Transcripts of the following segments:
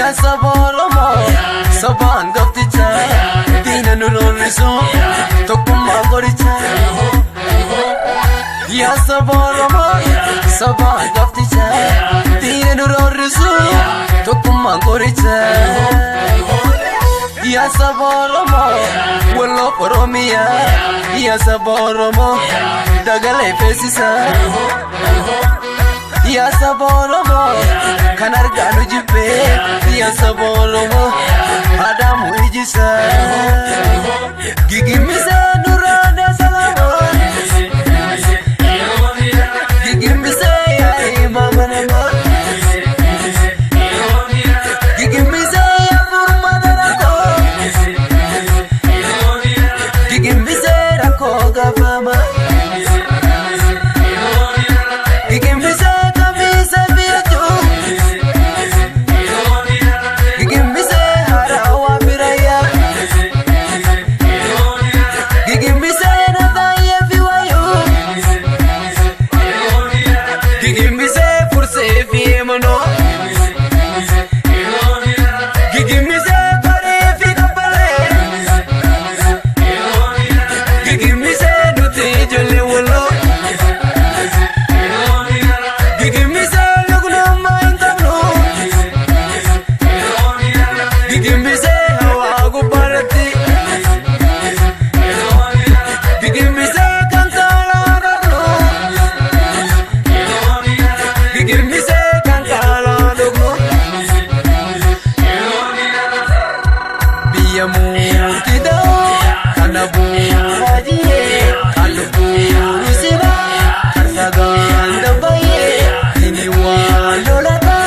Ya saboromo saban gafticha dina nuroriso tokuma goricha Ya saboromo saban gafticha dina nuroriso tokuma goricha Ya saboromo wallo poromia Ya saboromo dagale pesisa Ya saboromo kanarganu jibe Ya saboromo adamu ijisa gigimise nurane salama gigimise ya imamanama gigimise ya furmadarako gigimise rako gafama gigimise kamisa viratu gigimise harawa viraya gigimise nataya viwayo gigimise furse viemano gigimise kare fikapale gigimise nuti jole wolo gigimise lugno maintabno gigimise hawa gubarati gigimise kankala gagno gigimise kankala lugno biyamu tida kanabu hajiye kalubu rusina karsagan dabaye ini walolata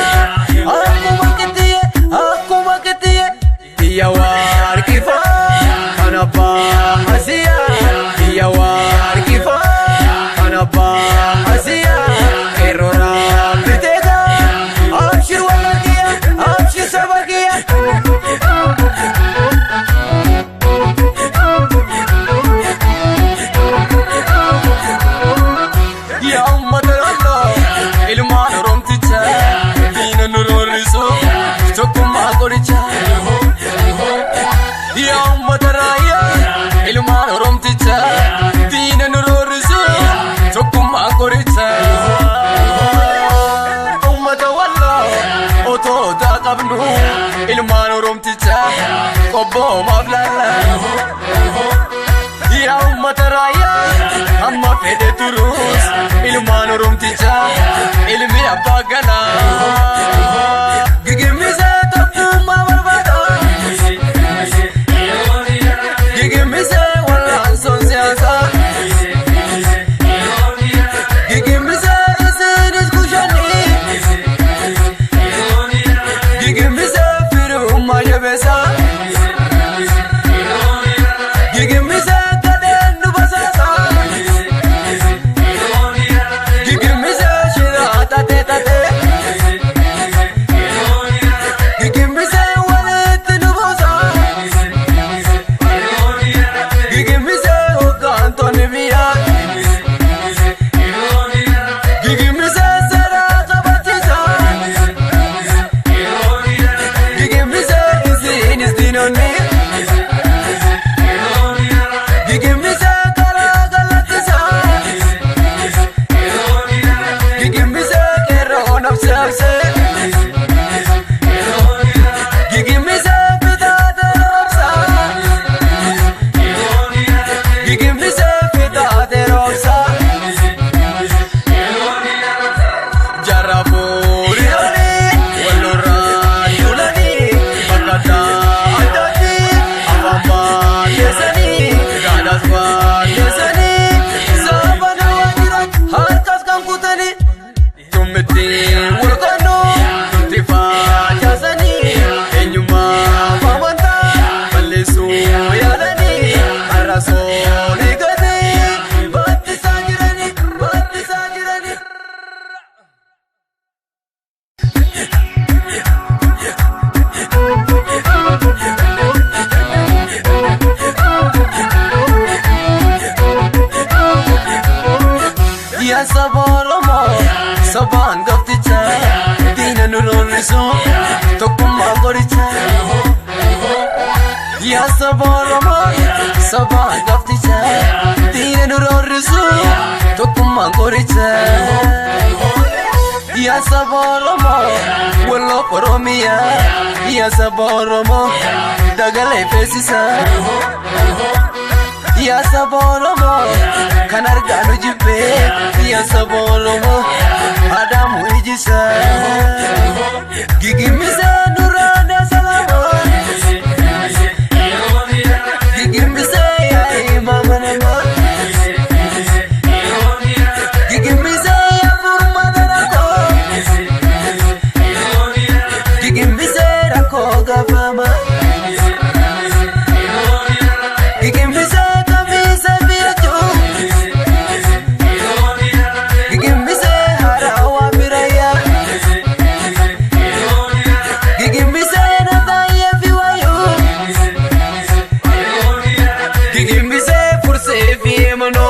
aku maketiye dia war kifa kanapa hasia dia war kifa kanapa hasia erora bitega abshir walakia abshir sabakia Ya ummatallah ilman romticha dina nuroriso tokuma goricha Ya ummataraya ilman romticha dina nuroriso tokuma goricha ummatawalla oto da qabnu ilman romticha qobbo maflala Ya ummataraya amma fede turus ilman romticha ilmi abagana gigimise tokuma barbada gigimise wala sonsiasa gigimise isinis kushani gigimise firu majabesa gigimise kadenu basasa gigimise shira tate tate gigimise walet nubosa gigimise okantoni biya gigimise sera kabatisa gigimise isinis dinoni gigimise karagalatisa gigimise kero nafsabse gigimise pitate robsa gigimise pitate robsa jaraburi ani walura yulani bakata adati afama lesani gadaswa lesani sabana wajirat harkas kankutani tumti wulkano tifa jasani enyuma famanta malesu yalani araso nigani batti sajirani Ya saboromo saban gafticha dina nuroriso tokuma qoricha yaa saba Oromoo saba gafticha diina duroorrisu tokkummaan qoricha yaa saba Oromoo walloo Oromiyaa yaa saba Oromoo dagalee feesisa yaa saba Oromoo kan argaanu jibbee yaa saba Oromoo Adamu ijisa gigimise nurada salama gigimise ya imama nama gigimise ya furma rako gigimise rako gafama gigimise kamisa biraju gigimise harawa biraya gigimise nataya viwayo gigimise furse vi mano